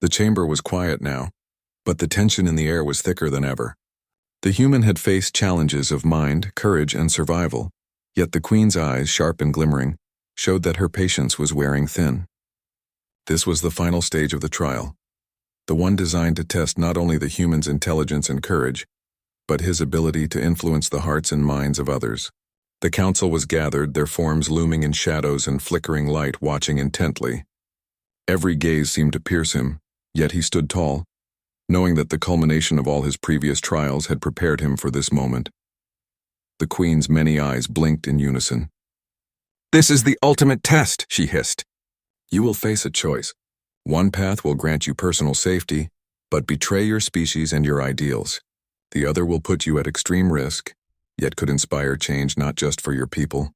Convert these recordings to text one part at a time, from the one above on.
The chamber was quiet now, but the tension in the air was thicker than ever. The human had faced challenges of mind, courage, and survival, yet the Queen's eyes, sharp and glimmering, showed that her patience was wearing thin. This was the final stage of the trial, the one designed to test not only the human's intelligence and courage, but his ability to influence the hearts and minds of others. The council was gathered, their forms looming in shadows and flickering light, watching intently. Every gaze seemed to pierce him, yet he stood tall, knowing that the culmination of all his previous trials had prepared him for this moment. The Queen's many eyes blinked in unison. "This is the ultimate test," she hissed. "You will face a choice. One path will grant you personal safety, but betray your species and your ideals. The other will put you at extreme risk, yet could inspire change not just for your people,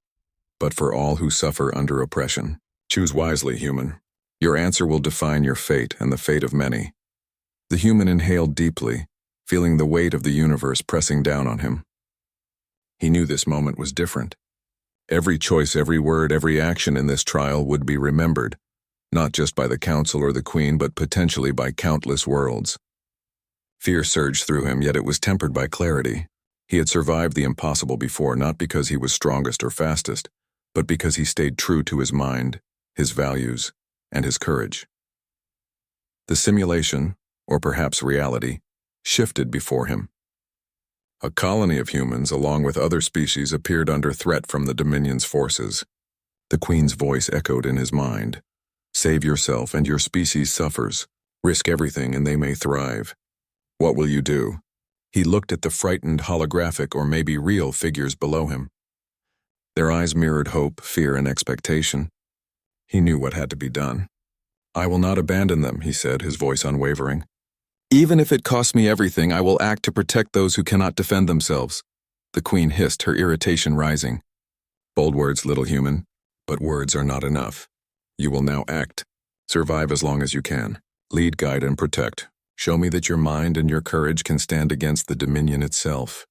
but for all who suffer under oppression. Choose wisely, human. Your answer will define your fate and the fate of many." The human inhaled deeply, feeling the weight of the universe pressing down on him. He knew this moment was different. Every choice, every word, every action in this trial would be remembered, not just by the council or the Queen, but potentially by countless worlds. Fear surged through him, yet it was tempered by clarity. He had survived the impossible before, not because he was strongest or fastest, but because he stayed true to his mind, his values, and his courage. The simulation, or perhaps reality, shifted before him. A colony of humans, along with other species, appeared under threat from the Dominion's forces. The Queen's voice echoed in his mind. "Save yourself and your species suffers. Risk everything and they may thrive. What will you do?" He looked at the frightened holographic or maybe real figures below him. Their eyes mirrored hope, fear, and expectation. He knew what had to be done. "I will not abandon them," he said, his voice unwavering. "Even if it costs me everything, I will act to protect those who cannot defend themselves." The Queen hissed, her irritation rising. "Bold words, little human, but words are not enough. You will now act. Survive as long as you can. Lead, guide, and protect. Show me that your mind and your courage can stand against the Dominion itself."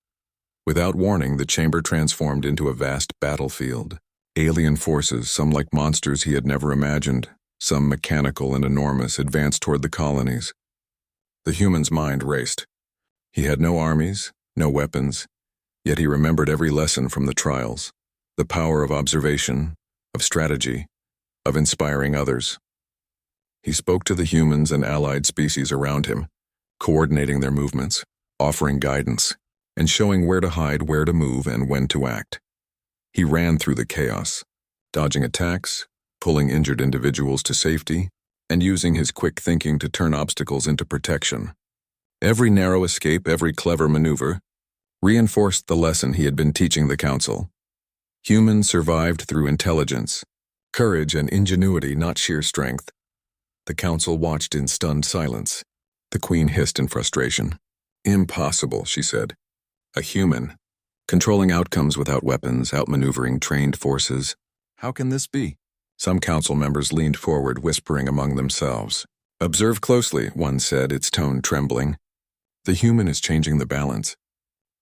Without warning, the chamber transformed into a vast battlefield. Alien forces, some like monsters he had never imagined, some mechanical and enormous, advanced toward the colonies. The human's mind raced. He had no armies, no weapons, yet he remembered every lesson from the trials, the power of observation, of strategy, of inspiring others. He spoke to the humans and allied species around him, coordinating their movements, offering guidance, and showing where to hide, where to move, and when to act. He ran through the chaos, dodging attacks, pulling injured individuals to safety, and using his quick thinking to turn obstacles into protection. Every narrow escape, every clever maneuver, reinforced the lesson he had been teaching the council. Humans survived through intelligence, courage, and ingenuity, not sheer strength. The council watched in stunned silence. The Queen hissed in frustration. "Impossible," she said. "A human, controlling outcomes without weapons, outmaneuvering trained forces. How can this be?" Some council members leaned forward, whispering among themselves. "Observe closely," one said, its tone trembling. "The human is changing the balance.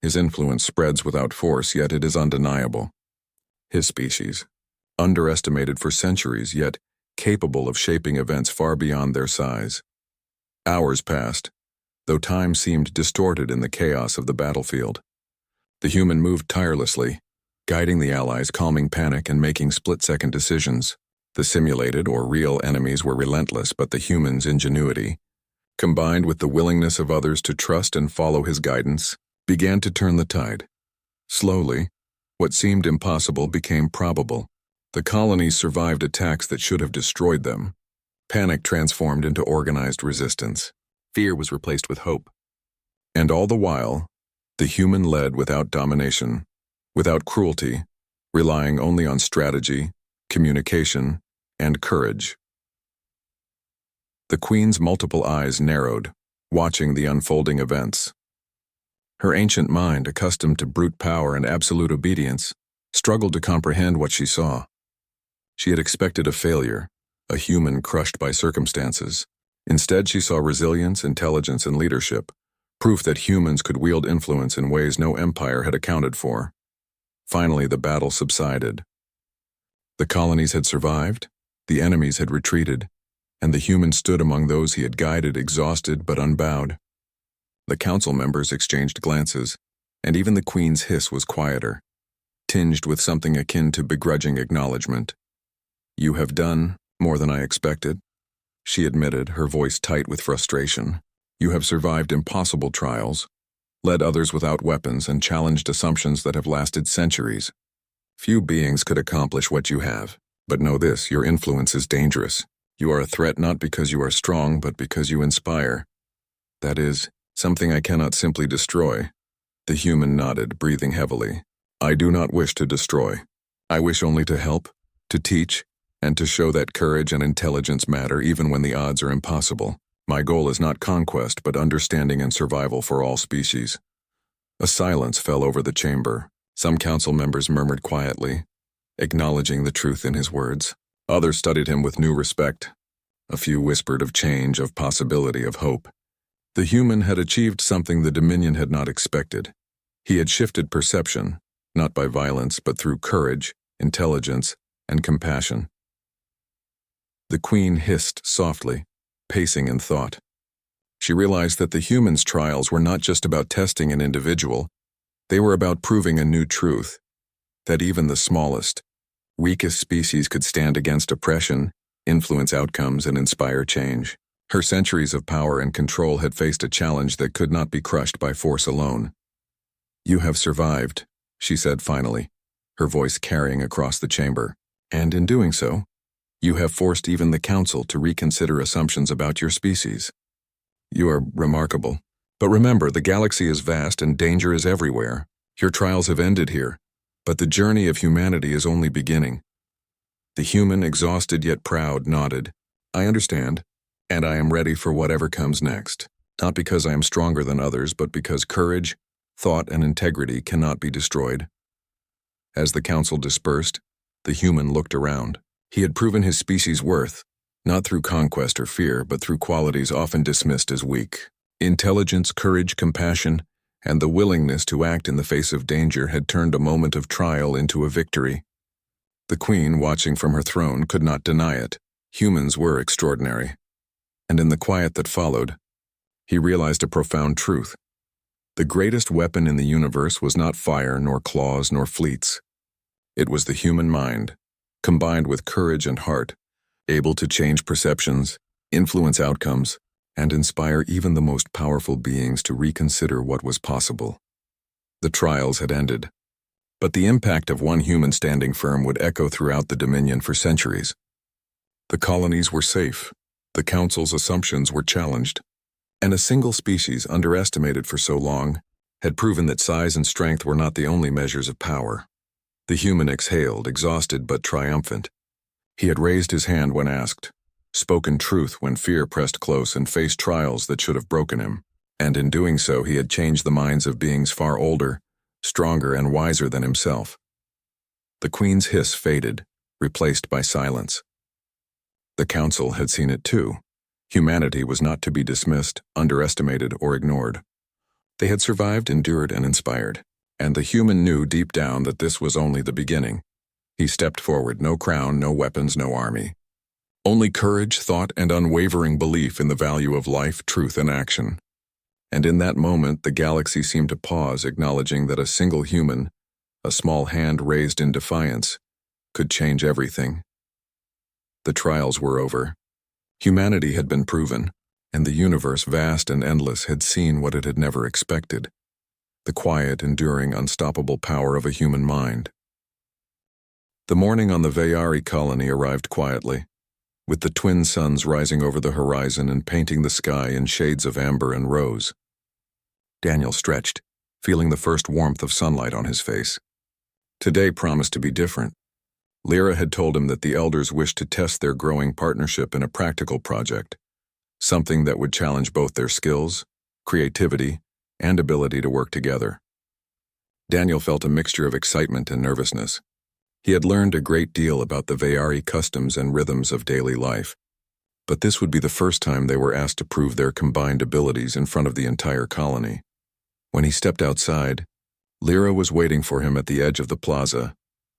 His influence spreads without force, yet it is undeniable. His species, underestimated for centuries, yet capable of shaping events far beyond their size." Hours passed, though time seemed distorted in the chaos of the battlefield. The human moved tirelessly, guiding the allies, calming panic, and making split-second decisions. The simulated or real enemies were relentless, but the human's ingenuity, combined with the willingness of others to trust and follow his guidance, began to turn the tide. Slowly, what seemed impossible became probable. The colonies survived attacks that should have destroyed them. Panic transformed into organized resistance. Fear was replaced with hope. And all the while, the human led without domination, without cruelty, relying only on strategy, communication, and courage. The Queen's multiple eyes narrowed, watching the unfolding events. Her ancient mind, accustomed to brute power and absolute obedience, struggled to comprehend what she saw. She had expected a failure, a human crushed by circumstances. Instead, she saw resilience, intelligence, and leadership, proof that humans could wield influence in ways no empire had accounted for. Finally, the battle subsided. The colonies had survived, the enemies had retreated, and the human stood among those he had guided, exhausted but unbowed. The council members exchanged glances, and even the queen's hiss was quieter, tinged with something akin to begrudging acknowledgement. "You have done more than I expected," she admitted, her voice tight with frustration. "You have survived impossible trials, led others without weapons, and challenged assumptions that have lasted centuries. Few beings could accomplish what you have. But know this, your influence is dangerous. You are a threat not because you are strong, but because you inspire. That is, something I cannot simply destroy." The human nodded, breathing heavily. "I do not wish to destroy. I wish only to help, to teach, and to show that courage and intelligence matter even when the odds are impossible. My goal is not conquest, but understanding and survival for all species." A silence fell over the chamber. Some council members murmured quietly, acknowledging the truth in his words. Others studied him with new respect. A few whispered of change, of possibility, of hope. The human had achieved something the Dominion had not expected. He had shifted perception, not by violence, but through courage, intelligence, and compassion. The queen hissed softly, pacing in thought. She realized that the human's trials were not just about testing an individual. They were about proving a new truth, that even the smallest, weakest species could stand against oppression, influence outcomes, and inspire change. Her centuries of power and control had faced a challenge that could not be crushed by force alone. "You have survived," she said finally, her voice carrying across the chamber. "And in doing so, you have forced even the council to reconsider assumptions about your species. You are remarkable. But remember, the galaxy is vast and danger is everywhere. Your trials have ended here, but the journey of humanity is only beginning." The human, exhausted yet proud, nodded. "I understand, and I am ready for whatever comes next. Not because I am stronger than others, but because courage, thought, and integrity cannot be destroyed." As the council dispersed, the human looked around. He had proven his species' worth, not through conquest or fear, but through qualities often dismissed as weak. Intelligence, courage, compassion, and the willingness to act in the face of danger had turned a moment of trial into a victory. The queen, watching from her throne, could not deny it. Humans were extraordinary. And in the quiet that followed, he realized a profound truth. The greatest weapon in the universe was not fire, nor claws, nor fleets. It was the human mind, combined with courage and heart, able to change perceptions, influence outcomes, and inspire even the most powerful beings to reconsider what was possible. The trials had ended, but the impact of one human standing firm would echo throughout the Dominion for centuries. The colonies were safe, the council's assumptions were challenged, and a single species, underestimated for so long, had proven that size and strength were not the only measures of power. The human exhaled, exhausted but triumphant. He had raised his hand when asked, spoken truth when fear pressed close, and faced trials that should have broken him. And in doing so, he had changed the minds of beings far older, stronger, and wiser than himself. The queen's hiss faded, replaced by silence. The council had seen it too. Humanity was not to be dismissed, underestimated, or ignored. They had survived, endured, and inspired. And the human knew deep down that this was only the beginning. He stepped forward, no crown, no weapons, no army. Only courage, thought, and unwavering belief in the value of life, truth, and action. And in that moment, the galaxy seemed to pause, acknowledging that a single human, a small hand raised in defiance, could change everything. The trials were over. Humanity had been proven, and the universe, vast and endless, had seen what it had never expected: the quiet, enduring, unstoppable power of a human mind. The morning on the Veyari colony arrived quietly, with the twin suns rising over the horizon and painting the sky in shades of amber and rose. Daniel stretched, feeling the first warmth of sunlight on his face. Today promised to be different. Lyra had told him that the elders wished to test their growing partnership in a practical project, something that would challenge both their skills, creativity, and ability to work together. Daniel felt a mixture of excitement and nervousness. He had learned a great deal about the Veyari customs and rhythms of daily life, but this would be the first time they were asked to prove their combined abilities in front of the entire colony. When he stepped outside, Lyra was waiting for him at the edge of the plaza,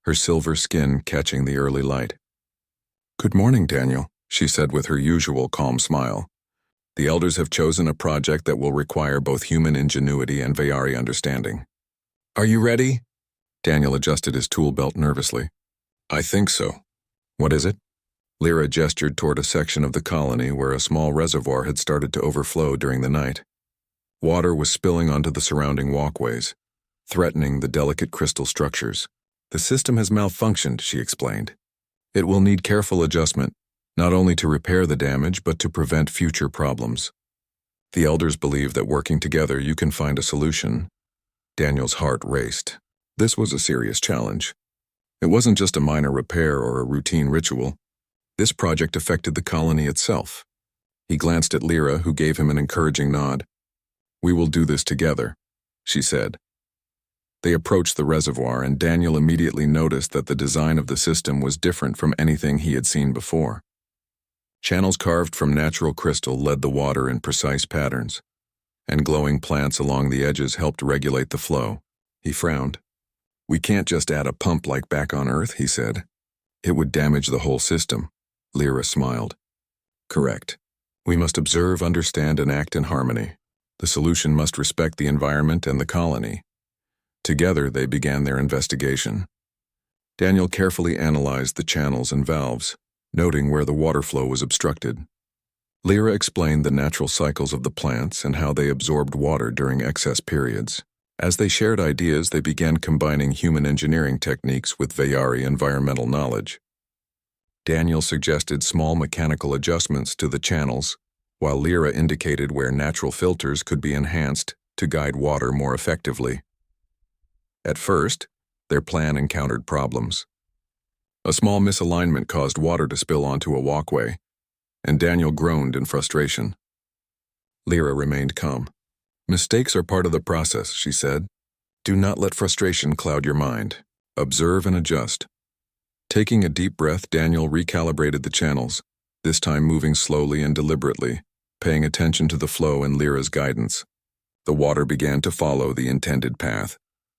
her silver skin catching the early light. "Good morning, Daniel," she said with her usual calm smile. The elders have chosen a project that will require both human ingenuity and Vayari understanding. Are you ready? Daniel adjusted his tool belt nervously. I think so. What is it? Lyra gestured toward a section of the colony where a small reservoir had started to overflow during the night. Water was spilling onto the surrounding walkways, threatening the delicate crystal structures. The system has malfunctioned, she explained. It will need careful adjustment, not only to repair the damage but to prevent future problems. The elders believe that working together you can find a solution. Daniel's heart raced. This was a serious challenge. It wasn't just a minor repair or a routine ritual. This project affected the colony itself. He glanced at Lyra, who gave him an encouraging nod. We will do this together, she said. They approached the reservoir, and Daniel immediately noticed that the design of the system was different from anything he had seen before. Channels carved from natural crystal led the water in precise patterns, and glowing plants along the edges helped regulate the flow. He frowned. We can't just add a pump like back on Earth, he said. It would damage the whole system. Lyra smiled. Correct. We must observe, understand, and act in harmony. The solution must respect the environment and the colony. Together, they began their investigation. Daniel carefully analyzed the channels and valves, noting where the water flow was obstructed. Lyra explained the natural cycles of the plants and how they absorbed water during excess periods. As they shared ideas, they began combining human engineering techniques with Vayari environmental knowledge. Daniel suggested small mechanical adjustments to the channels, while Lyra indicated where natural filters could be enhanced to guide water more effectively. At first, their plan encountered problems. A small misalignment caused water to spill onto a walkway, and Daniel groaned in frustration. Lyra remained calm. Mistakes are part of the process, she said. Do not let frustration cloud your mind. Observe and adjust. Taking a deep breath, Daniel recalibrated the channels, this time moving slowly and deliberately, paying attention to the flow and Lyra's guidance. The water began to follow the intended path,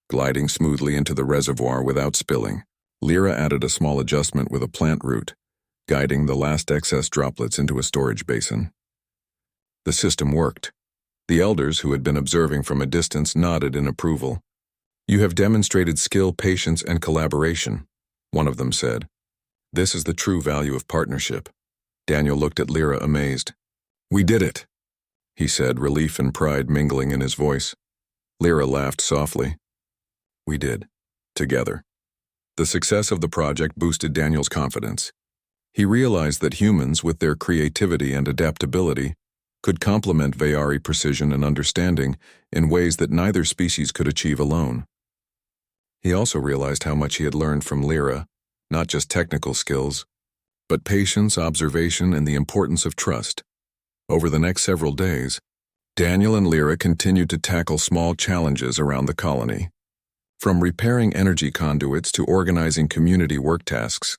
gliding smoothly into the reservoir without spilling. Lyra added a small adjustment with a plant root, guiding the last excess droplets into a storage basin. The system worked. The elders, who had been observing from a distance, nodded in approval. You have demonstrated skill, patience, and collaboration, one of them said. This is the true value of partnership. Daniel looked at Lyra amazed. We did it, he said, relief and pride mingling in his voice. Lyra laughed softly. We did. Together. The success of the project boosted Daniel's confidence. He realized that humans, with their creativity and adaptability, could complement Vayari precision and understanding in ways that neither species could achieve alone. He also realized how much he had learned from Lyra, not just technical skills, but patience, observation, and the importance of trust. Over the next several days, Daniel and Lyra continued to tackle small challenges around the colony. From repairing energy conduits to organizing community work tasks,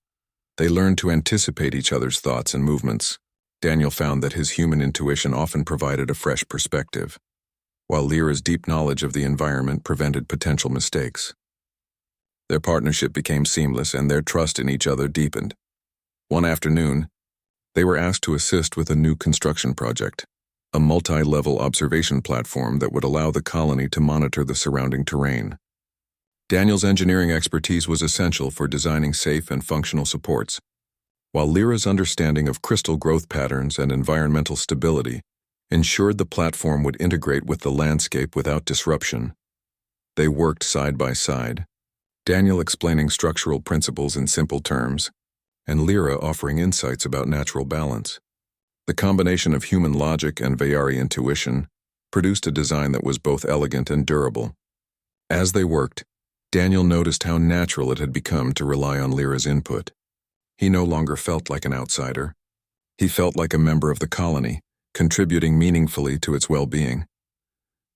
they learned to anticipate each other's thoughts and movements. Daniel found that his human intuition often provided a fresh perspective, while Lyra's deep knowledge of the environment prevented potential mistakes. Their partnership became seamless and their trust in each other deepened. One afternoon, they were asked to assist with a new construction project, a multi-level observation platform that would allow the colony to monitor the surrounding terrain. Daniel's engineering expertise was essential for designing safe and functional supports, while Lyra's understanding of crystal growth patterns and environmental stability ensured the platform would integrate with the landscape without disruption. They worked side by side, Daniel explaining structural principles in simple terms, and Lyra offering insights about natural balance. The combination of human logic and Vayari intuition produced a design that was both elegant and durable. As they worked, Daniel noticed how natural it had become to rely on Lyra's input. He no longer felt like an outsider. He felt like a member of the colony, contributing meaningfully to its well-being.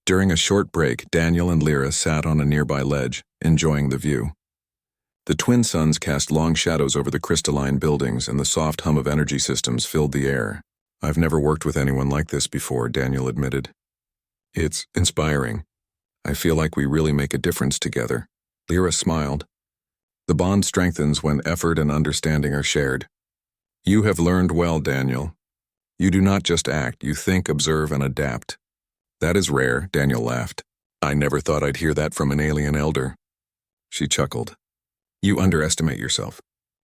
During a short break, Daniel and Lyra sat on a nearby ledge, enjoying the view. The twin suns cast long shadows over the crystalline buildings, and the soft hum of energy systems filled the air. I've never worked with anyone like this before, Daniel admitted. It's inspiring. I feel like we really make a difference together. Lyra smiled. The bond strengthens when effort and understanding are shared. You have learned well, Daniel. You do not just act, you think, observe, and adapt. That is rare, Daniel laughed. I never thought I'd hear that from an alien elder. She chuckled. You underestimate yourself.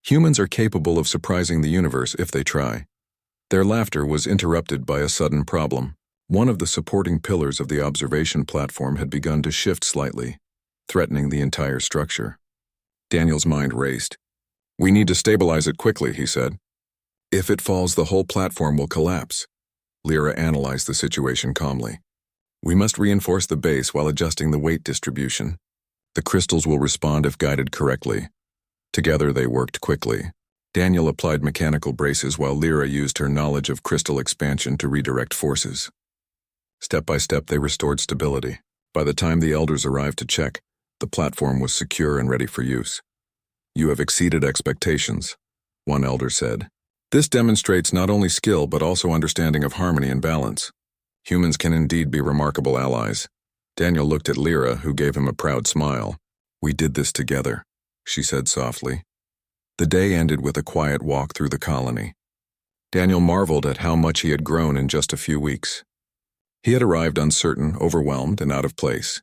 Humans are capable of surprising the universe if they try. Their laughter was interrupted by a sudden problem. One of the supporting pillars of the observation platform had begun to shift slightly, threatening the entire structure. Daniel's mind raced. We need to stabilize it quickly, he said. If it falls, the whole platform will collapse. Lyra analyzed the situation calmly. We must reinforce the base while adjusting the weight distribution. The crystals will respond if guided correctly. Together they worked quickly. Daniel applied mechanical braces while Lyra used her knowledge of crystal expansion to redirect forces. Step by step they restored stability. By the time the elders arrived to check, the platform was secure and ready for use. You have exceeded expectations, one elder said. This demonstrates not only skill but also understanding of harmony and balance. Humans can indeed be remarkable allies. Daniel looked at Lyra, who gave him a proud smile. We did this together, she said softly. The day ended with a quiet walk through the colony. Daniel marveled at how much he had grown in just a few weeks. He had arrived uncertain, overwhelmed, and out of place.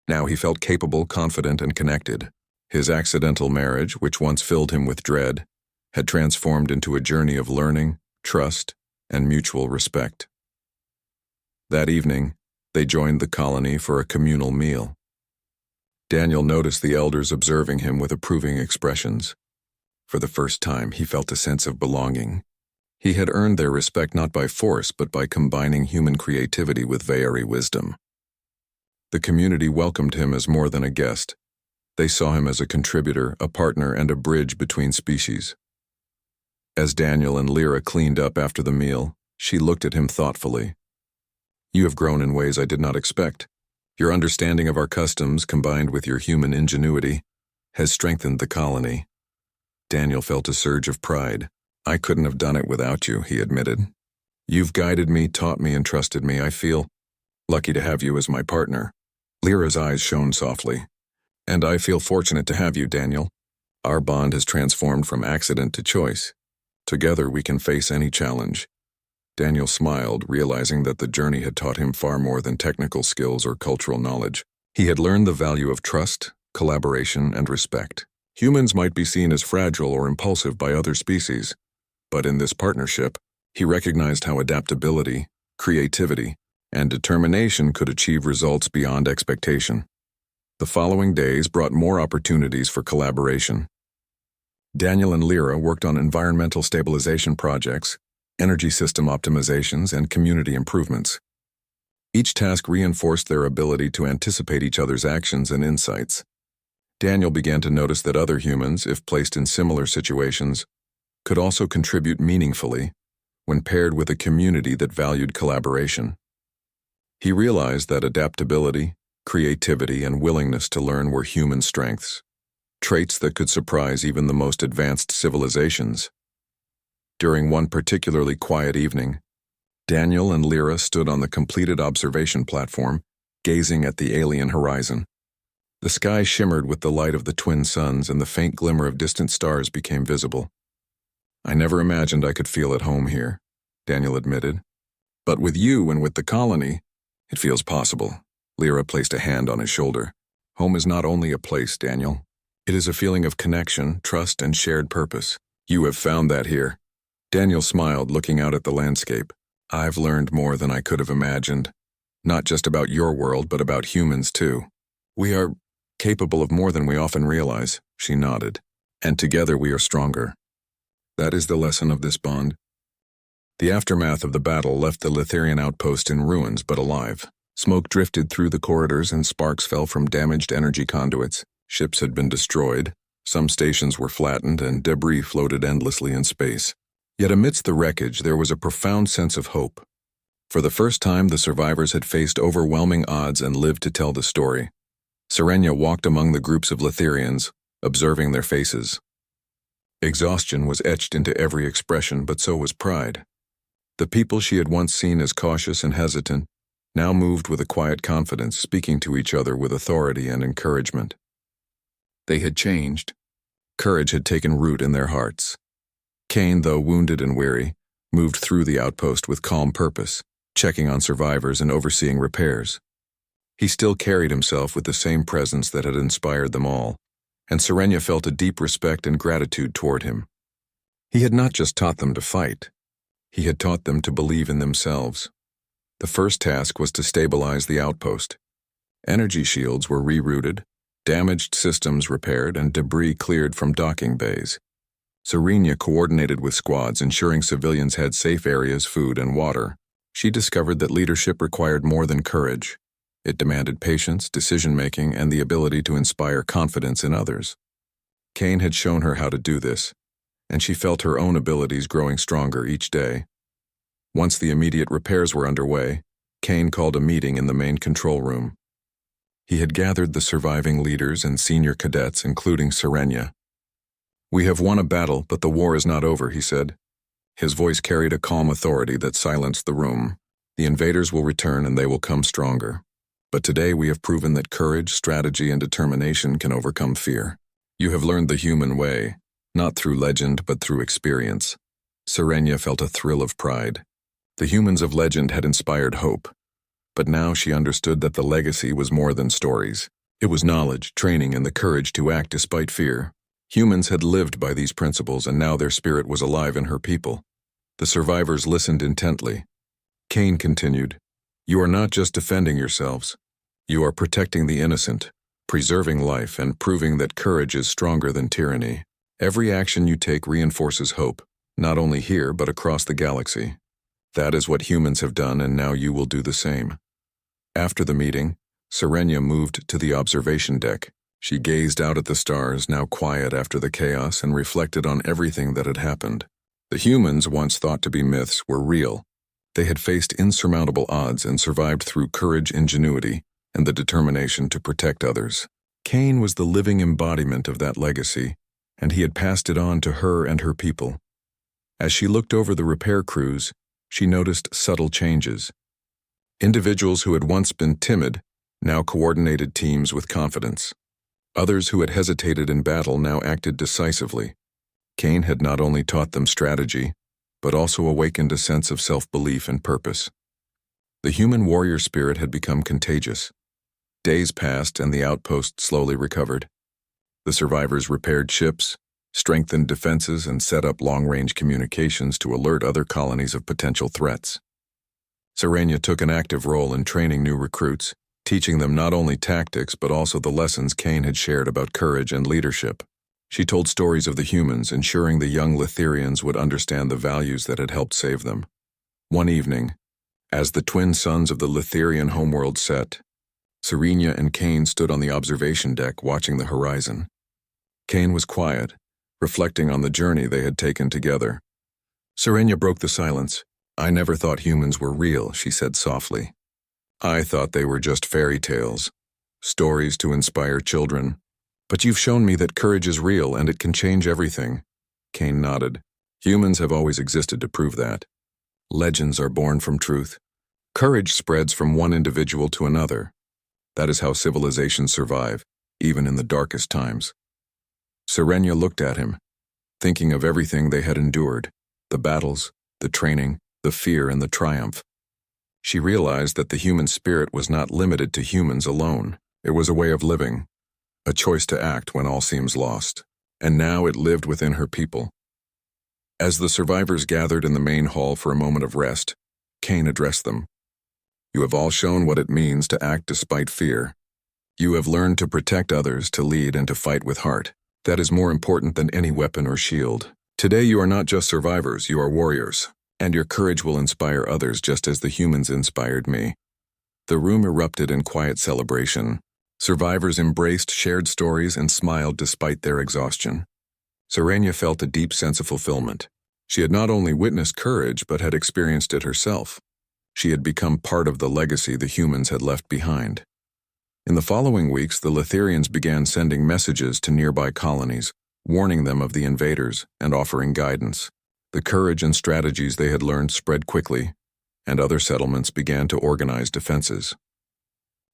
Now he felt capable, confident, and connected. His accidental marriage, which once filled him with dread, had transformed into a journey of learning, trust, and mutual respect. That evening, they joined the colony for a communal meal. Daniel noticed the elders observing him with approving expressions. For the first time, he felt a sense of belonging. He had earned their respect not by force, but by combining human creativity with Ve'eri wisdom. The community welcomed him as more than a guest. They saw him as a contributor, a partner, and a bridge between species. As Daniel and Lyra cleaned up after the meal, she looked at him thoughtfully. You have grown in ways I did not expect. Your understanding of our customs, combined with your human ingenuity, has strengthened the colony. Daniel felt a surge of pride. I couldn't have done it without you, he admitted. You've guided me, taught me, and trusted me. I feel lucky to have you as my partner. Lyra's eyes shone softly. And I feel fortunate to have you, Daniel. Our bond has transformed from accident to choice. Together we can face any challenge. Daniel smiled, realizing that the journey had taught him far more than technical skills or cultural knowledge. He had learned the value of trust, collaboration, and respect. Humans might be seen as fragile or impulsive by other species, but in this partnership, he recognized how adaptability, creativity, and determination could achieve results beyond expectation. The following days brought more opportunities for collaboration. Daniel and Lyra worked on environmental stabilization projects, energy system optimizations, and community improvements. Each task reinforced their ability to anticipate each other's actions and insights. Daniel began to notice that other humans, if placed in similar situations, could also contribute meaningfully when paired with a community that valued collaboration. He realized that adaptability, creativity, and willingness to learn were human strengths, traits that could surprise even the most advanced civilizations. During one particularly quiet evening, Daniel and Lyra stood on the completed observation platform, gazing at the alien horizon. The sky shimmered with the light of the twin suns, and the faint glimmer of distant stars became visible. I never imagined I could feel at home here, Daniel admitted. But with you and with the colony, it feels possible. Lyra placed a hand on his shoulder. Home is not only a place, Daniel. It is a feeling of connection, trust, and shared purpose. You have found that here. Daniel smiled, looking out at the landscape. I've learned more than I could have imagined. Not just about your world, but about humans too. We are capable of more than we often realize, she nodded. And together we are stronger. That is the lesson of this bond. The aftermath of the battle left the Litharian outpost in ruins but alive. Smoke drifted through the corridors and sparks fell from damaged energy conduits. Ships had been destroyed, some stations were flattened, and debris floated endlessly in space. Yet amidst the wreckage there was a profound sense of hope. For the first time the survivors had faced overwhelming odds and lived to tell the story. Serenia walked among the groups of Litharians, observing their faces. Exhaustion was etched into every expression, but so was pride. The people she had once seen as cautious and hesitant now moved with a quiet confidence, speaking to each other with authority and encouragement. They had changed. Courage had taken root in their hearts. Kane, though wounded and weary, moved through the outpost with calm purpose, checking on survivors and overseeing repairs. He still carried himself with the same presence that had inspired them all, and Serenia felt a deep respect and gratitude toward him. He had not just taught them to fight, he had taught them to believe in themselves. The first task was to stabilize the outpost. Energy shields were rerouted, damaged systems repaired, and debris cleared from docking bays. Serenia coordinated with squads, ensuring civilians had safe areas, food, and water. She discovered that leadership required more than courage. It demanded patience, decision-making, and the ability to inspire confidence in others. Kane had shown her how to do this, and she felt her own abilities growing stronger each day. Once the immediate repairs were underway, Kane called a meeting in the main control room. He had gathered the surviving leaders and senior cadets, including Serenia. "We have won a battle, but the war is not over," he said. His voice carried a calm authority that silenced the room. "The invaders will return and they will come stronger. But today we have proven that courage, strategy, and determination can overcome fear. You have learned the human way, not through legend but through experience." Serenia felt a thrill of pride. The humans of legend had inspired hope, but now she understood that the legacy was more than stories. It was knowledge, training, and the courage to act despite fear. Humans had lived by these principles, and now their spirit was alive in her people. The survivors listened intently. Kane continued, "You are not just defending yourselves. You are protecting the innocent, preserving life, and proving that courage is stronger than tyranny. Every action you take reinforces hope, not only here but across the galaxy. That is what humans have done, and now you will do the same." After the meeting, Serenia moved to the observation deck. She gazed out at the stars, now quiet after the chaos, and reflected on everything that had happened. The humans, once thought to be myths, were real. They had faced insurmountable odds and survived through courage, ingenuity, and the determination to protect others. Kane was the living embodiment of that legacy, and he had passed it on to her and her people. As she looked over the repair crews, she noticed subtle changes. Individuals who had once been timid now coordinated teams with confidence. Others who had hesitated in battle now acted decisively. Kane had not only taught them strategy, but also awakened a sense of self-belief and purpose. The human warrior spirit had become contagious. Days passed and the outpost slowly recovered. The survivors repaired ships, strengthened defenses, and set up long-range communications to alert other colonies of potential threats. Serenia took an active role in training new recruits, teaching them not only tactics but also the lessons Kane had shared about courage and leadership. She told stories of the humans, ensuring the young Litherians would understand the values that had helped save them. One evening, as the twin suns of the Litherian homeworld set, Serenia and Kane stood on the observation deck watching the horizon. Kane was quiet, reflecting on the journey they had taken together. Serenia broke the silence. "I never thought humans were real," she said softly. "I thought they were just fairy tales, stories to inspire children. But you've shown me that courage is real and it can change everything." Kane nodded. "Humans have always existed to prove that. Legends are born from truth. Courage spreads from one individual to another. That is how civilizations survive, even in the darkest times." Serenia looked at him, thinking of everything they had endured, the battles, the training, the fear, and the triumph. She realized that the human spirit was not limited to humans alone. It was a way of living, a choice to act when all seems lost, and now it lived within her people. As the survivors gathered in the main hall for a moment of rest, Kane addressed them. "You have all shown what it means to act despite fear. You have learned to protect others, to lead, and to fight with heart. That is more important than any weapon or shield. Today you are not just survivors, you are warriors, and your courage will inspire others just as the humans inspired me." The room erupted in quiet celebration. Survivors embraced, shared stories, and smiled despite their exhaustion. Serenia felt a deep sense of fulfillment. She had not only witnessed courage, but had experienced it herself. She had become part of the legacy the humans had left behind. In the following weeks, the Litherians began sending messages to nearby colonies, warning them of the invaders and offering guidance. The courage and strategies they had learned spread quickly, and other settlements began to organize defenses.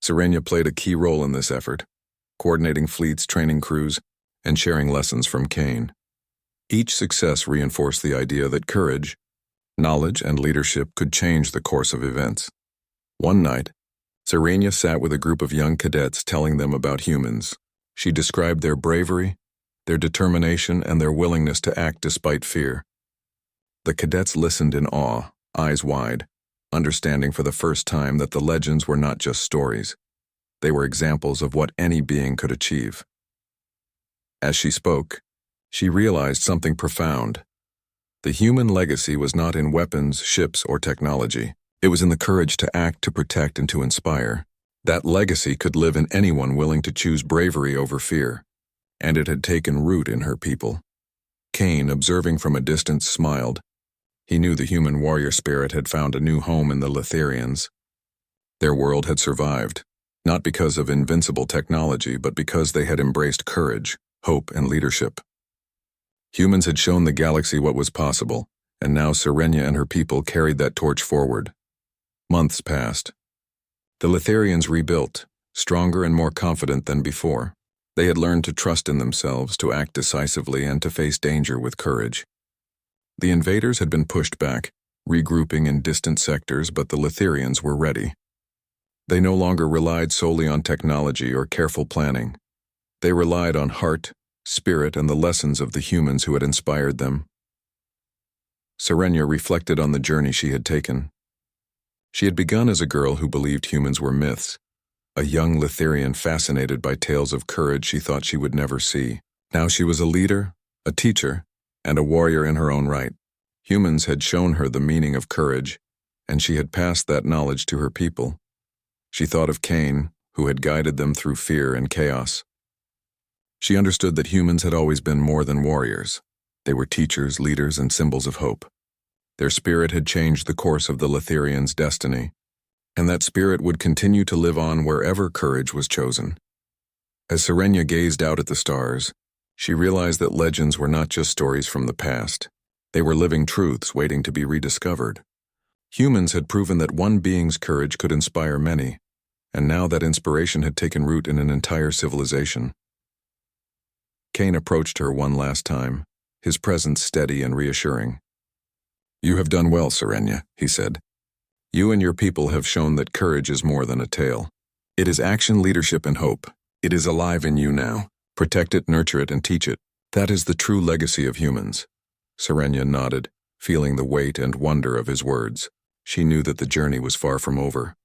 Serenia played a key role in this effort, coordinating fleets, training crews, and sharing lessons from Kane. Each success reinforced the idea that courage, knowledge, and leadership could change the course of events. One night, Serenia sat with a group of young cadets telling them about humans. She described their bravery, their determination, and their willingness to act despite fear. The cadets listened in awe, eyes wide, understanding for the first time that the legends were not just stories. They were examples of what any being could achieve. As she spoke, she realized something profound. The human legacy was not in weapons, ships, or technology. It was in the courage to act, to protect, and to inspire. That legacy could live in anyone willing to choose bravery over fear, and it had taken root in her people. Cain, observing from a distance, smiled. He knew the human warrior spirit had found a new home in the Litherians. Their world had survived, not because of invincible technology, but because they had embraced courage, hope, and leadership. Humans had shown the galaxy what was possible, and now Serenia and her people carried that torch forward. Months passed. The Litherians rebuilt, stronger and more confident than before. They had learned to trust in themselves, to act decisively, and to face danger with courage. The invaders had been pushed back, regrouping in distant sectors, but the Litherians were ready. They no longer relied solely on technology or careful planning. They relied on heart, spirit, and the lessons of the humans who had inspired them. Serenia reflected on the journey she had taken. She had begun as a girl who believed humans were myths, a young Litherian fascinated by tales of courage she thought she would never see. Now she was a leader, a teacher, and a warrior in her own right. Humans had shown her the meaning of courage, and she had passed that knowledge to her people. She thought of Cain, who had guided them through fear and chaos. She understood that humans had always been more than warriors. They were teachers, leaders, and symbols of hope. Their spirit had changed the course of the Litherians' destiny, and that spirit would continue to live on wherever courage was chosen. As Serenia gazed out at the stars, she realized that legends were not just stories from the past. They were living truths waiting to be rediscovered. Humans had proven that one being's courage could inspire many, and now that inspiration had taken root in an entire civilization. Cain approached her one last time, his presence steady and reassuring. "You have done well, Serenia," he said. "You and your people have shown that courage is more than a tale. It is action, leadership, and hope. It is alive in you now. Protect it, nurture it, and teach it. That is the true legacy of humans." Serenia nodded, feeling the weight and wonder of his words. She knew that the journey was far from over.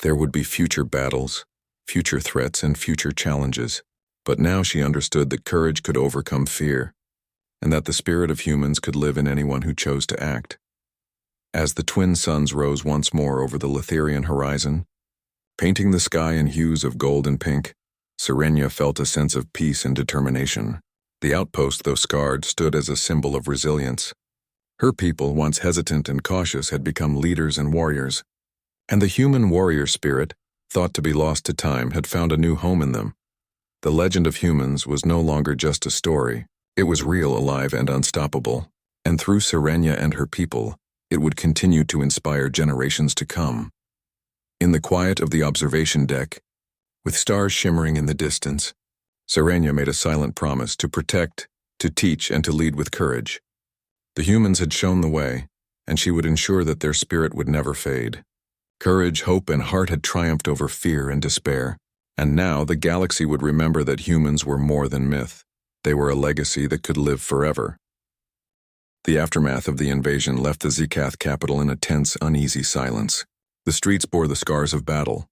There would be future battles, future threats, and future challenges. But now she understood that courage could overcome fear, and that the spirit of humans could live in anyone who chose to act. As the twin suns rose once more over the Litherian horizon, painting the sky in hues of gold and pink, Serenia felt a sense of peace and determination. The outpost, though scarred, stood as a symbol of resilience. Her people, once hesitant and cautious, had become leaders and warriors, and the human warrior spirit, thought to be lost to time, had found a new home in them. The legend of humans was no longer just a story. It was real, alive, and unstoppable, and through Serenia and her people, it would continue to inspire generations to come. In the quiet of the observation deck, with stars shimmering in the distance, Serenia made a silent promise to protect, to teach, and to lead with courage. The humans had shown the way, and she would ensure that their spirit would never fade. Courage, hope, and heart had triumphed over fear and despair, and now the galaxy would remember that humans were more than myth. They were a legacy that could live forever. The aftermath of the invasion left the Zekath capital in a tense, uneasy silence. The streets bore the scars of battle.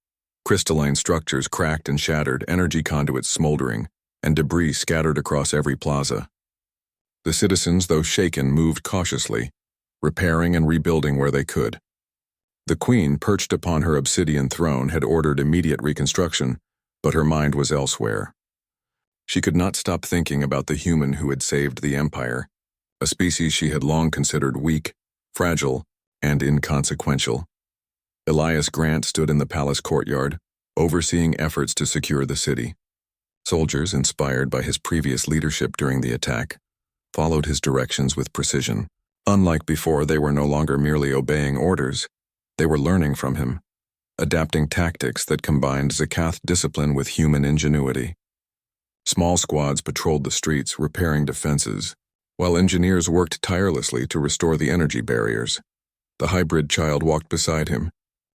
Crystalline structures cracked and shattered, energy conduits smoldering, and debris scattered across every plaza. The citizens, though shaken, moved cautiously, repairing and rebuilding where they could. The queen, perched upon her obsidian throne, had ordered immediate reconstruction, but her mind was elsewhere. She could not stop thinking about the human who had saved the empire, a species she had long considered weak, fragile, and inconsequential. Elias Grant stood in the palace courtyard, overseeing efforts to secure the city. Soldiers, inspired by his previous leadership during the attack, followed his directions with precision. Unlike before, they were no longer merely obeying orders. They were learning from him, adapting tactics that combined Zekath discipline with human ingenuity. Small squads patrolled the streets, repairing defenses, while engineers worked tirelessly to restore the energy barriers. The hybrid child walked beside him,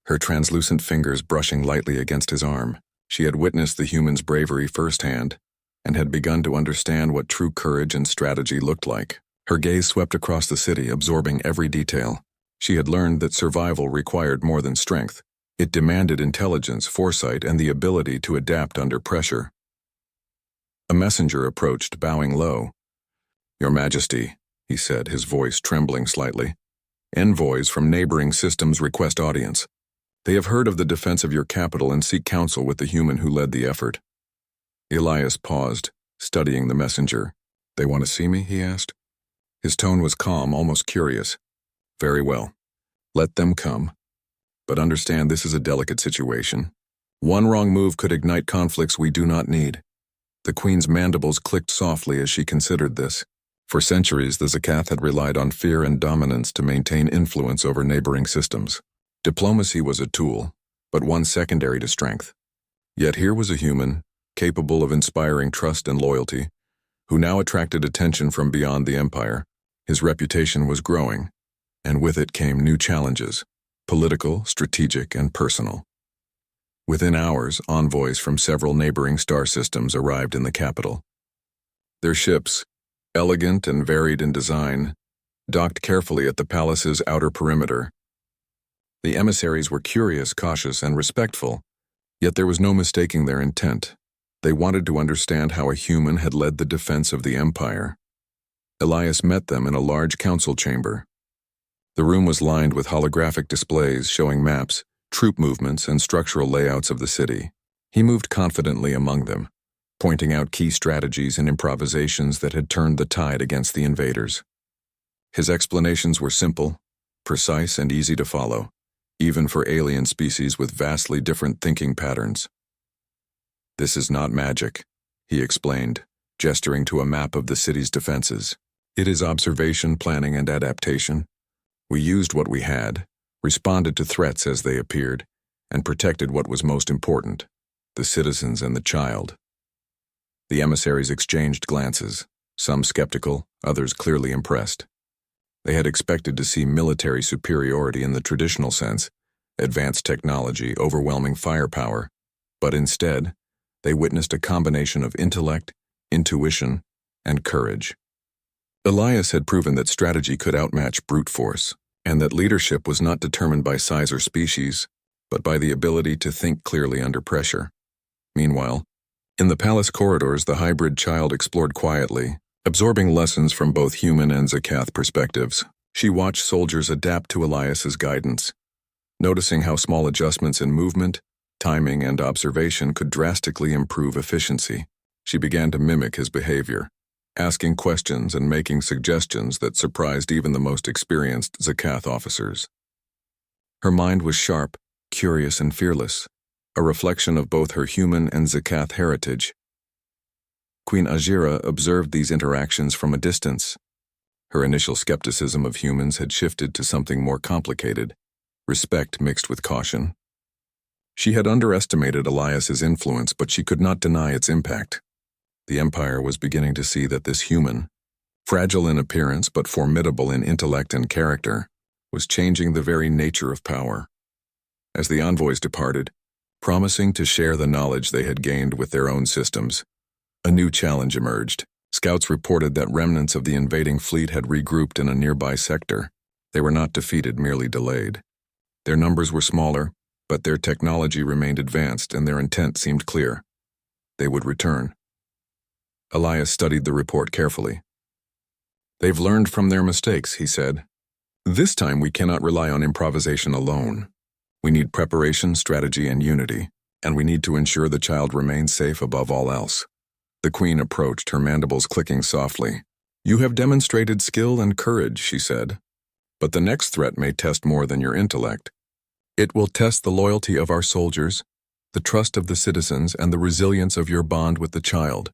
her translucent fingers brushing lightly against his arm. She had witnessed the human's bravery firsthand, and had begun to understand what true courage and strategy looked like. Her gaze swept across the city, absorbing every detail. She had learned that survival required more than strength. It demanded intelligence, foresight, and the ability to adapt under pressure. A messenger approached, bowing low. "Your Majesty," he said, his voice trembling slightly. "Envoys from neighboring systems request audience. They have heard of the defense of your capital and seek counsel with the human who led the effort." Elias paused, studying the messenger. "They want to see me?" he asked. His tone was calm, almost curious. "Very well. Let them come. But understand this is a delicate situation. One wrong move could ignite conflicts we do not need." The queen's mandibles clicked softly as she considered this. For centuries, the Zakath had relied on fear and dominance to maintain influence over neighboring systems. Diplomacy was a tool, but one secondary to strength. Yet here was a human, capable of inspiring trust and loyalty, who now attracted attention from beyond the empire. His reputation was growing, and with it came new challenges, political, strategic, and personal. Within hours, envoys from several neighboring star systems arrived in the capital. Their ships, elegant and varied in design, docked carefully at the palace's outer perimeter. The emissaries were curious, cautious, and respectful, yet there was no mistaking their intent. They wanted to understand how a human had led the defense of the empire. Elias met them in a large council chamber. The room was lined with holographic displays showing maps, troop movements, and structural layouts of the city. He moved confidently among them, pointing out key strategies and improvisations that had turned the tide against the invaders. His explanations were simple, precise, and easy to follow, even for alien species with vastly different thinking patterns. "This is not magic," he explained, gesturing to a map of the city's defenses. "It is observation, planning, and adaptation. We used what we had, responded to threats as they appeared, and protected what was most important, the citizens and the child." The emissaries exchanged glances, some skeptical, others clearly impressed. They had expected to see military superiority in the traditional sense, advanced technology, overwhelming firepower, but instead, they witnessed a combination of intellect, intuition, and courage. Elias had proven that strategy could outmatch brute force, and that leadership was not determined by size or species, but by the ability to think clearly under pressure. Meanwhile, in the palace corridors, the hybrid child explored quietly, absorbing lessons from both human and Zakath perspectives. She watched soldiers adapt to Elias's guidance, noticing how small adjustments in movement, timing, and observation could drastically improve efficiency. She began to mimic his behavior, asking questions and making suggestions that surprised even the most experienced Zakath officers. Her mind was sharp, curious, and fearless, a reflection of both her human and Zakath heritage. Queen Ajira observed these interactions from a distance. Her initial skepticism of humans had shifted to something more complicated, respect mixed with caution. She had underestimated Elias's influence, but she could not deny its impact. The empire was beginning to see that this human, fragile in appearance but formidable in intellect and character, was changing the very nature of power. As the envoys departed, promising to share the knowledge they had gained with their own systems, a new challenge emerged. Scouts reported that remnants of the invading fleet had regrouped in a nearby sector. They were not defeated, merely delayed. Their numbers were smaller, but their technology remained advanced and their intent seemed clear. They would return. Elias studied the report carefully. "They've learned from their mistakes," he said. "This time we cannot rely on improvisation alone. We need preparation, strategy, and unity, and we need to ensure the child remains safe above all else." The queen approached, her mandibles clicking softly. "You have demonstrated skill and courage," she said. "But the next threat may test more than your intellect. It will test the loyalty of our soldiers, the trust of the citizens, and the resilience of your bond with the child.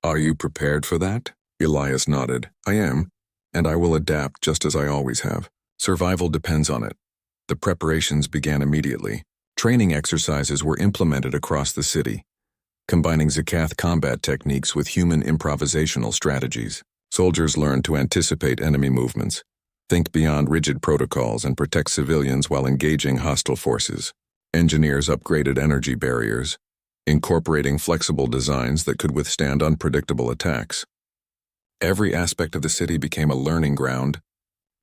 Are you prepared for that?" Elias nodded. "I am, and I will adapt just as I always have. Survival depends on it." The preparations began immediately. Training exercises were implemented across the city, combining Zakath combat techniques with human improvisational strategies. Soldiers learned to anticipate enemy movements, think beyond rigid protocols, and protect civilians while engaging hostile forces. Engineers upgraded energy barriers, incorporating flexible designs that could withstand unpredictable attacks. Every aspect of the city became a learning ground,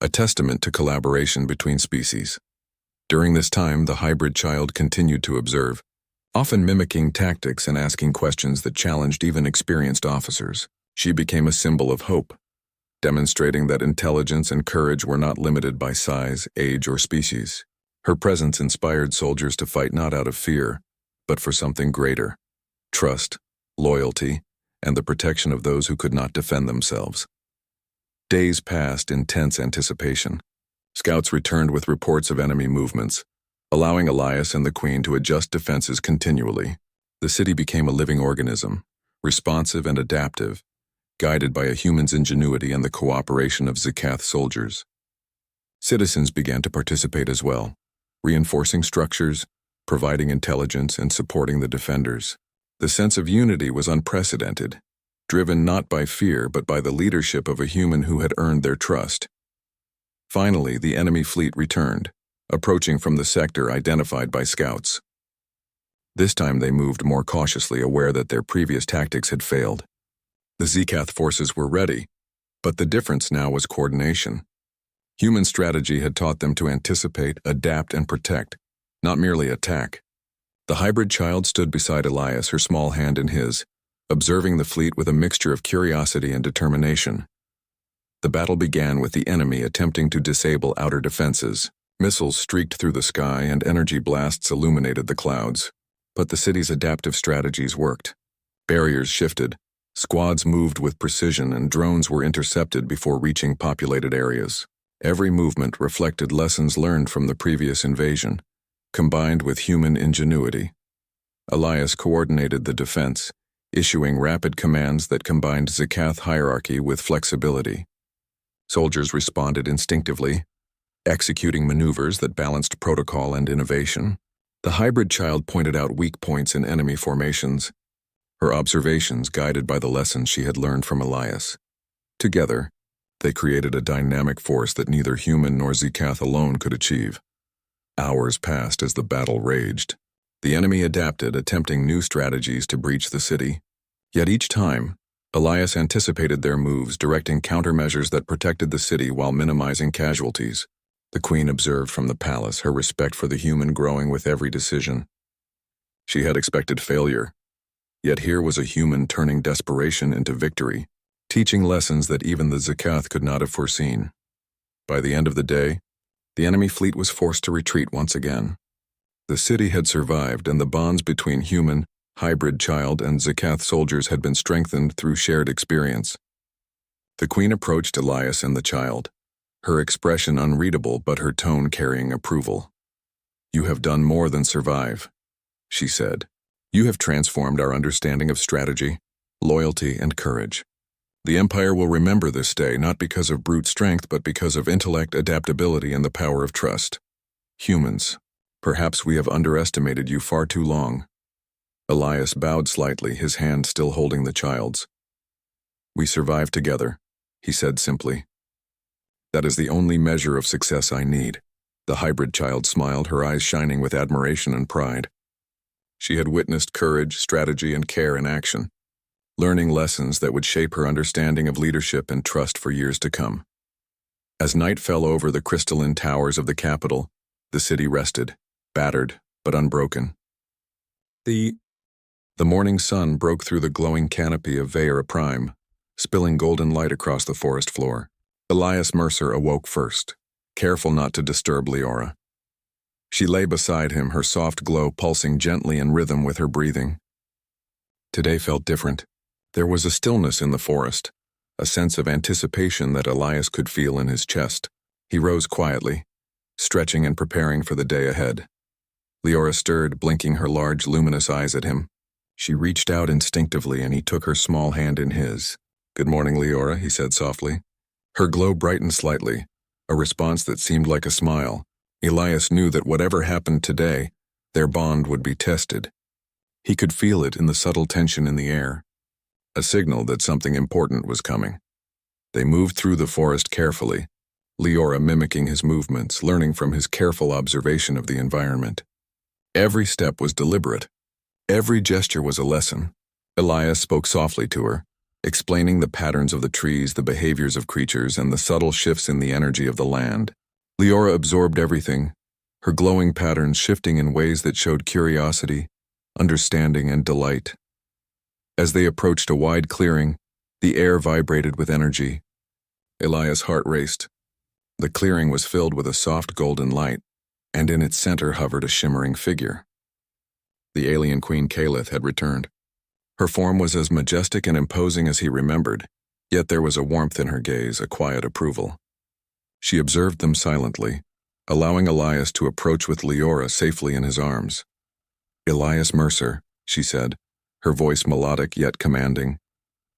a testament to collaboration between species. During this time, the hybrid child continued to observe, often mimicking tactics and asking questions that challenged even experienced officers. She became a symbol of hope, demonstrating that intelligence and courage were not limited by size, age, or species. Her presence inspired soldiers to fight not out of fear, but for something greater: trust, loyalty, and the protection of those who could not defend themselves. Days passed in tense anticipation. Scouts returned with reports of enemy movements, allowing Elias and the Queen to adjust defenses continually. The city became a living organism, responsive and adaptive, guided by a human's ingenuity and the cooperation of Zakath soldiers. Citizens began to participate as well, reinforcing structures, providing intelligence, and supporting the defenders. The sense of unity was unprecedented, driven not by fear but by the leadership of a human who had earned their trust. Finally, the enemy fleet returned, approaching from the sector identified by scouts. This time they moved more cautiously, aware that their previous tactics had failed. The Zakath forces were ready, but the difference now was coordination. Human strategy had taught them to anticipate, adapt, and protect, not merely attack. The hybrid child stood beside Elias, her small hand in his, observing the fleet with a mixture of curiosity and determination. The battle began with the enemy attempting to disable outer defenses. Missiles streaked through the sky and energy blasts illuminated the clouds. But the city's adaptive strategies worked. Barriers shifted, squads moved with precision, and drones were intercepted before reaching populated areas. Every movement reflected lessons learned from the previous invasion, combined with human ingenuity. Elias coordinated the defense, issuing rapid commands that combined Zakath hierarchy with flexibility. Soldiers responded instinctively, executing maneuvers that balanced protocol and innovation. The hybrid child pointed out weak points in enemy formations, her observations guided by the lessons she had learned from Elias. Together, they created a dynamic force that neither human nor Zakath alone could achieve. Hours passed as the battle raged. The enemy adapted, attempting new strategies to breach the city. Yet each time, Elias anticipated their moves, directing countermeasures that protected the city while minimizing casualties. The Queen observed from the palace, her respect for the human growing with every decision. She had expected failure, yet here was a human turning desperation into victory, teaching lessons that even the Zakath could not have foreseen. By the end of the day, the enemy fleet was forced to retreat once again. The city had survived, and the bonds between human, hybrid child, and Zakath soldiers had been strengthened through shared experience. The Queen approached Elias and the child, her expression unreadable but her tone carrying approval. "You have done more than survive," she said. "You have transformed our understanding of strategy, loyalty, and courage. The Empire will remember this day not because of brute strength but because of intellect, adaptability, and the power of trust. Humans, perhaps we have underestimated you far too long." Elias bowed slightly, his hand still holding the child's. "We survived together," he said simply. "That is the only measure of success I need." The hybrid child smiled, her eyes shining with admiration and pride. She had witnessed courage, strategy, and care in action, learning lessons that would shape her understanding of leadership and trust for years to come. As night fell over the crystalline towers of the capital, the city rested, battered but unbroken. The morning sun broke through the glowing canopy of Veyra Prime, spilling golden light across the forest floor. Elias Mercer awoke first, careful not to disturb Leora. She lay beside him, her soft glow pulsing gently in rhythm with her breathing. Today felt different. There was a stillness in the forest, a sense of anticipation that Elias could feel in his chest. He rose quietly, stretching and preparing for the day ahead. Leora stirred, blinking her large, luminous eyes at him. She reached out instinctively, and he took her small hand in his. "Good morning, Leora," he said softly. Her glow brightened slightly, a response that seemed like a smile. Elias knew that whatever happened today, their bond would be tested. He could feel it in the subtle tension in the air, a signal that something important was coming. They moved through the forest carefully, Leora mimicking his movements, learning from his careful observation of the environment. Every step was deliberate. Every gesture was a lesson. Elias spoke softly to her, explaining the patterns of the trees, the behaviors of creatures, and the subtle shifts in the energy of the land. Leora absorbed everything, her glowing patterns shifting in ways that showed curiosity, understanding, and delight. As they approached a wide clearing, the air vibrated with energy. Elias' heart raced. The clearing was filled with a soft golden light, and in its center hovered a shimmering figure. The alien queen Kalith had returned. Her form was as majestic and imposing as he remembered, yet there was a warmth in her gaze, a quiet approval. She observed them silently, allowing Elias to approach with Leora safely in his arms. "Elias Mercer," she said, her voice melodic yet commanding.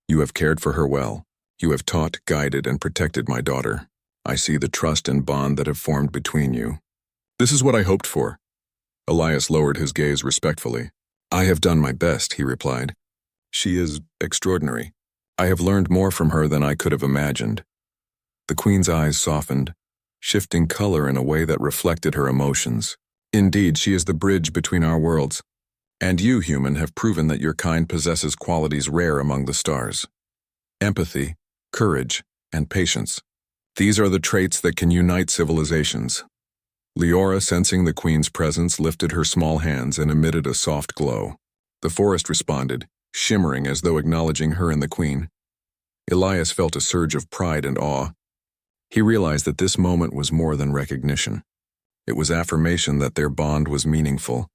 "You have cared for her well. You have taught, guided, and protected my daughter. I see the trust and bond that have formed between you." "This is what I hoped for." Elias lowered his gaze respectfully. "I have done my best," he replied. "She is extraordinary. I have learned more from her than I could have imagined." The queen's eyes softened, shifting color in a way that reflected her emotions. "Indeed, she is the bridge between our worlds. And you, human, have proven that your kind possesses qualities rare among the stars. Empathy, courage, and patience. These are the traits that can unite civilizations." Leora, sensing the queen's presence, lifted her small hands and emitted a soft glow. The forest responded, shimmering as though acknowledging her and the queen. Elias felt a surge of pride and awe. He realized that this moment was more than recognition. It was affirmation that their bond was meaningful,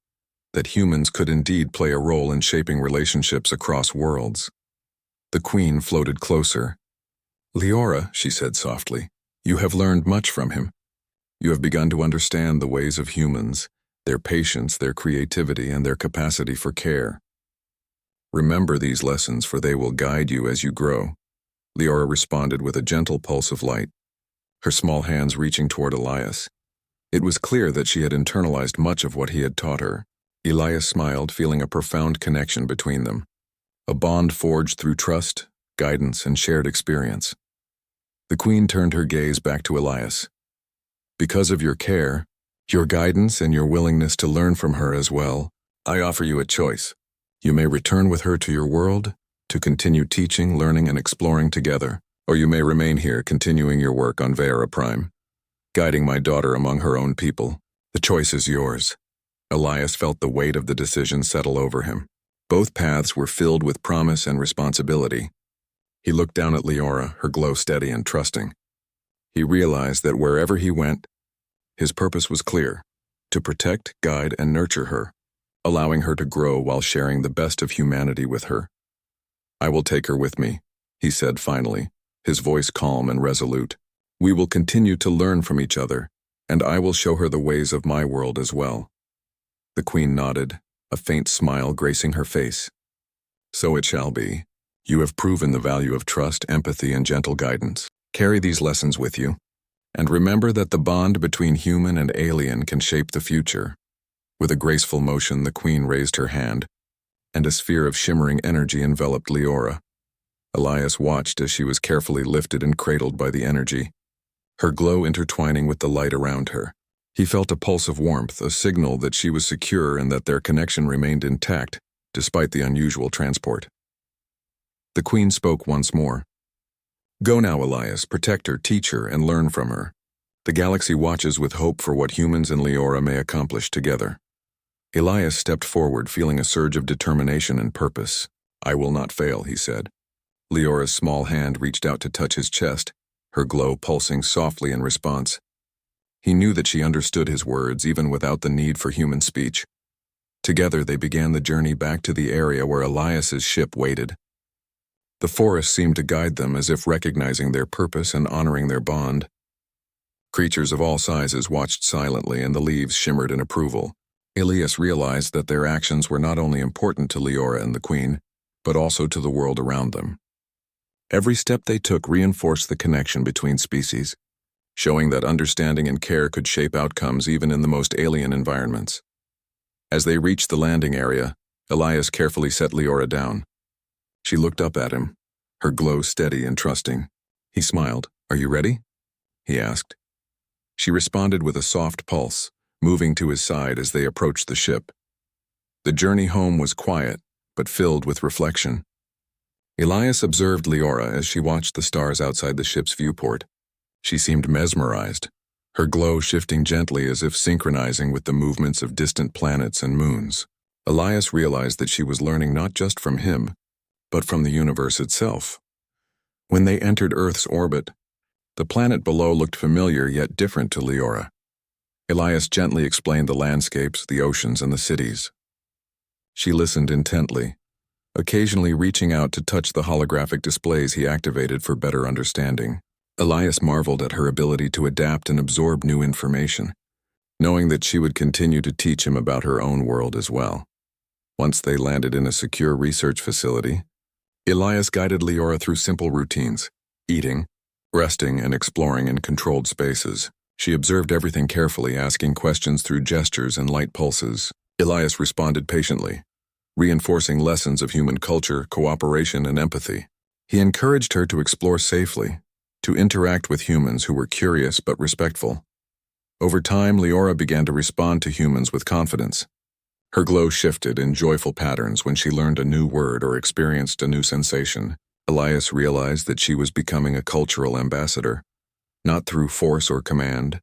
that humans could indeed play a role in shaping relationships across worlds. The queen floated closer. "Leora," she said softly, "you have learned much from him. You have begun to understand the ways of humans, their patience, their creativity, and their capacity for care. Remember these lessons, for they will guide you as you grow." Leora responded with a gentle pulse of light, her small hands reaching toward Elias. It was clear that she had internalized much of what he had taught her. Elias smiled, feeling a profound connection between them, a bond forged through trust, guidance, and shared experience. The queen turned her gaze back to Elias. "Because of your care, your guidance, and your willingness to learn from her as well, I offer you a choice. You may return with her to your world, to continue teaching, learning, and exploring together, or you may remain here continuing your work on Vera Prime, guiding my daughter among her own people. The choice is yours." Elias felt the weight of the decision settle over him. Both paths were filled with promise and responsibility. He looked down at Leora, her glow steady and trusting. He realized that wherever he went, his purpose was clear: to protect, guide, and nurture her, allowing her to grow while sharing the best of humanity with her. "I will take her with me," he said finally, his voice calm and resolute. "We will continue to learn from each other, and I will show her the ways of my world as well." The queen nodded, a faint smile gracing her face. "So it shall be. You have proven the value of trust, empathy, and gentle guidance. Carry these lessons with you, and remember that the bond between human and alien can shape the future." With a graceful motion, the queen raised her hand, and a sphere of shimmering energy enveloped Leora. Elias watched as she was carefully lifted and cradled by the energy, her glow intertwining with the light around her. He felt a pulse of warmth, a signal that she was secure and that their connection remained intact, despite the unusual transport. The queen spoke once more. "Go now, Elias, protect her, teach her, and learn from her. The galaxy watches with hope for what humans and Leora may accomplish together." Elias stepped forward, feeling a surge of determination and purpose. "I will not fail," he said. Leora's small hand reached out to touch his chest, her glow pulsing softly in response. He knew that she understood his words, even without the need for human speech. Together they began the journey back to the area where Elias's ship waited. The forest seemed to guide them, as if recognizing their purpose and honoring their bond. Creatures of all sizes watched silently, and the leaves shimmered in approval. Elias realized that their actions were not only important to Leora and the queen, but also to the world around them. Every step they took reinforced the connection between species, showing that understanding and care could shape outcomes even in the most alien environments. As they reached the landing area, Elias carefully set Leora down. She looked up at him, her glow steady and trusting. He smiled. "Are you ready?" he asked. She responded with a soft pulse, moving to his side as they approached the ship. The journey home was quiet, but filled with reflection. Elias observed Leora as she watched the stars outside the ship's viewport. She seemed mesmerized, her glow shifting gently as if synchronizing with the movements of distant planets and moons. Elias realized that she was learning not just from him, but from the universe itself. When they entered Earth's orbit, the planet below looked familiar yet different to Leora. Elias gently explained the landscapes, the oceans, and the cities. She listened intently, occasionally reaching out to touch the holographic displays he activated for better understanding. Elias marveled at her ability to adapt and absorb new information, knowing that she would continue to teach him about her own world as well. Once they landed in a secure research facility, Elias guided Leora through simple routines: eating, resting, and exploring in controlled spaces. She observed everything carefully, asking questions through gestures and light pulses. Elias responded patiently, reinforcing lessons of human culture, cooperation, and empathy. He encouraged her to explore safely, to interact with humans who were curious but respectful. Over time, Leora began to respond to humans with confidence. Her glow shifted in joyful patterns when she learned a new word or experienced a new sensation. Elias realized that she was becoming a cultural ambassador, not through force or command,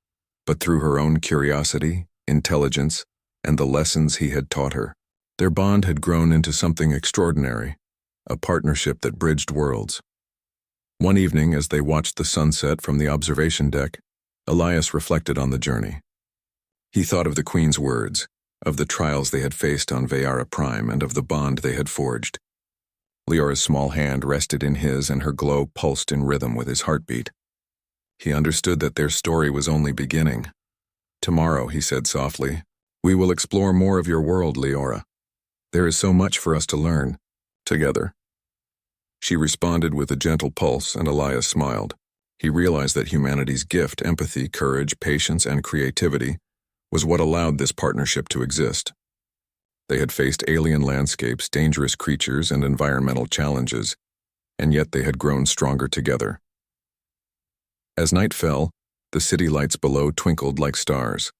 but through her own curiosity, intelligence, and the lessons he had taught her. Their bond had grown into something extraordinary, a partnership that bridged worlds. One evening, as they watched the sunset from the observation deck, Elias reflected on the journey. He thought of the Queen's words, of the trials they had faced on Veyara Prime, and of the bond they had forged. Leora's small hand rested in his, and her glow pulsed in rhythm with his heartbeat. He understood that their story was only beginning. "Tomorrow," he said softly, "we will explore more of your world, Leora. There is so much for us to learn, together." She responded with a gentle pulse, and Elias smiled. He realized that humanity's gift, empathy, courage, patience, and creativity, was what allowed this partnership to exist. They had faced alien landscapes, dangerous creatures, and environmental challenges, and yet they had grown stronger together. As night fell, the city lights below twinkled like stars.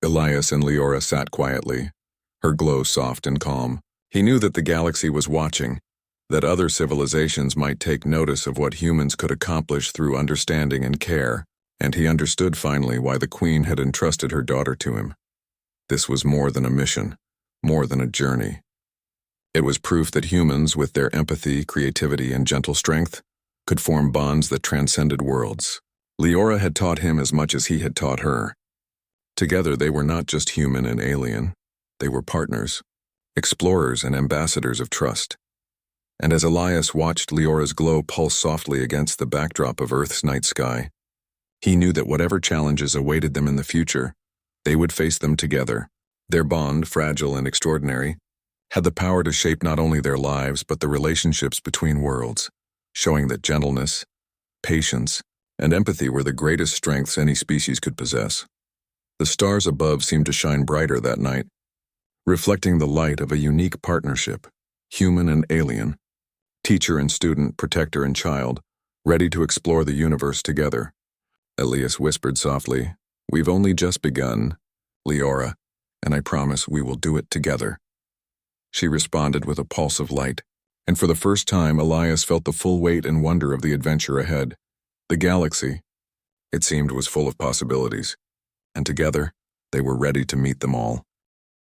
Elias and Leora sat quietly, her glow soft and calm. He knew that the galaxy was watching, that other civilizations might take notice of what humans could accomplish through understanding and care, and he understood finally why the Queen had entrusted her daughter to him. This was more than a mission, more than a journey. It was proof that humans, with their empathy, creativity, and gentle strength, could form bonds that transcended worlds. Leora had taught him as much as he had taught her. Together they were not just human and alien, they were partners, explorers and ambassadors of trust. And as Elias watched Leora's glow pulse softly against the backdrop of Earth's night sky, he knew that whatever challenges awaited them in the future, they would face them together. Their bond, fragile and extraordinary, had the power to shape not only their lives but the relationships between worlds, showing that gentleness, patience, and empathy were the greatest strengths any species could possess. The stars above seemed to shine brighter that night, reflecting the light of a unique partnership, human and alien, teacher and student, protector and child, ready to explore the universe together. Elias whispered softly, "We've only just begun, Leora, and I promise we will do it together." She responded with a pulse of light, and for the first time Elias felt the full weight and wonder of the adventure ahead. The galaxy, it seemed, was full of possibilities, and together they were ready to meet them all.